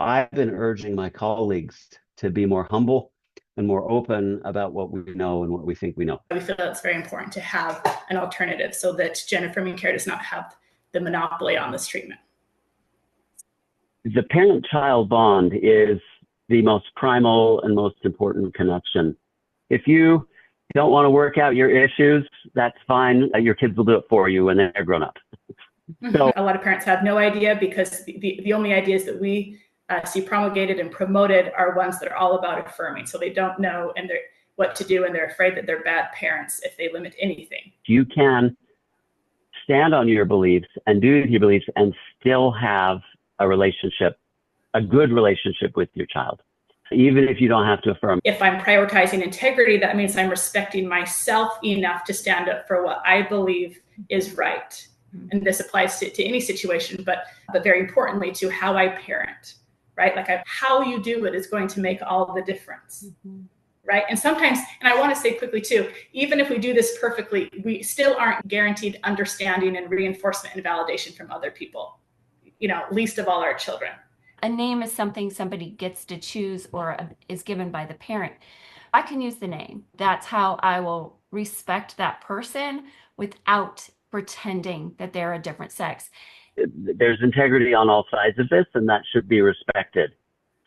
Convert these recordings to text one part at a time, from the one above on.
I've been urging my colleagues to be more humble and more open about what we know and what we think we know. We feel that it's very important to have an alternative so that gender-affirming care does not have the monopoly on this treatment. The parent-child bond is the most primal and most important connection. If you don't want to work out your issues, that's fine. Your kids will do it for you when they're grown up. So a lot of parents have no idea, because the only ideas that we see promulgated and promoted are ones that are all about affirming. So they don't know what to do, and they're afraid that they're bad parents if they limit anything. You can stand on your beliefs and do your beliefs and still have a relationship, a good relationship with your child, even if you don't have to affirm. If I'm prioritizing integrity, that means I'm respecting myself enough to stand up for what I believe is right. And this applies to any situation, but very importantly to how I parent, right? Like how you do it is going to make all the difference, right? And sometimes, and I want to say quickly too, even if we do this perfectly, we still aren't guaranteed understanding and reinforcement and validation from other people, least of all our children. A name is something somebody gets to choose or is given by the parent. I can use the name. That's how I will respect that person without pretending that they're a different sex. There's integrity on all sides of this, and that should be respected.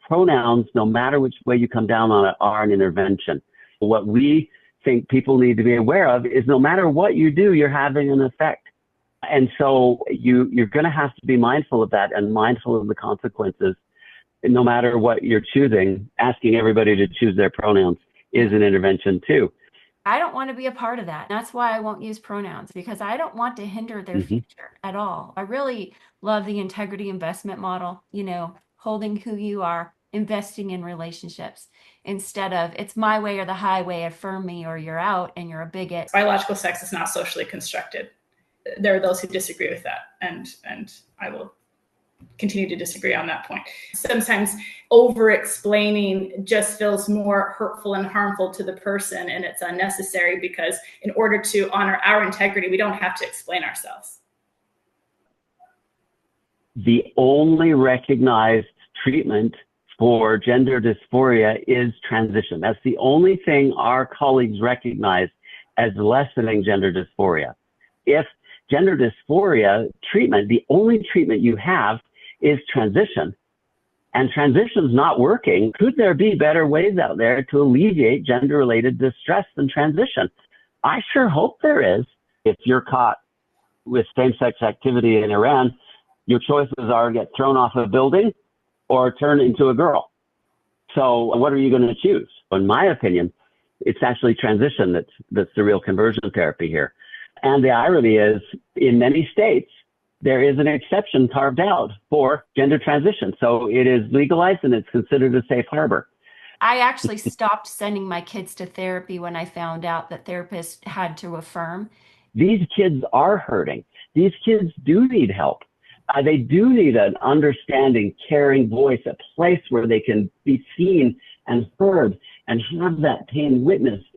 Pronouns, no matter which way you come down on it, are an intervention. What we think people need to be aware of is no matter what you do, you're having an effect. And so you're going to have to be mindful of that and mindful of the consequences. No matter what you're choosing, asking everybody to choose their pronouns is an intervention too. I don't want to be a part of that. That's why I won't use pronouns, because I don't want to hinder their future at all. I really love the integrity investment model, holding who you are, investing in relationships instead of it's my way or the highway, affirm me or you're out and you're a bigot. Biological sex is not socially constructed. There are those who disagree with that, and I will continue to disagree on that point. Sometimes over-explaining just feels more hurtful and harmful to the person, and it's unnecessary, because in order to honor our integrity, we don't have to explain ourselves. The only recognized treatment for gender dysphoria is transition. That's the only thing our colleagues recognize as lessening gender dysphoria. If gender dysphoria treatment, the only treatment you have is transition, and transition's not working, could there be better ways out there to alleviate gender-related distress than transition? I sure hope there is. If you're caught with same-sex activity in Iran, your choices are get thrown off a building or turn into a girl. So what are you going to choose? In my opinion, it's actually transition that's the real conversion therapy here. And the irony is, in many states, there is an exception carved out for gender transition. So it is legalized and it's considered a safe harbor. I actually stopped sending my kids to therapy when I found out that therapists had to affirm. These kids are hurting. These kids do need help. They do need an understanding, caring voice, a place where they can be seen and heard and have that pain witnessed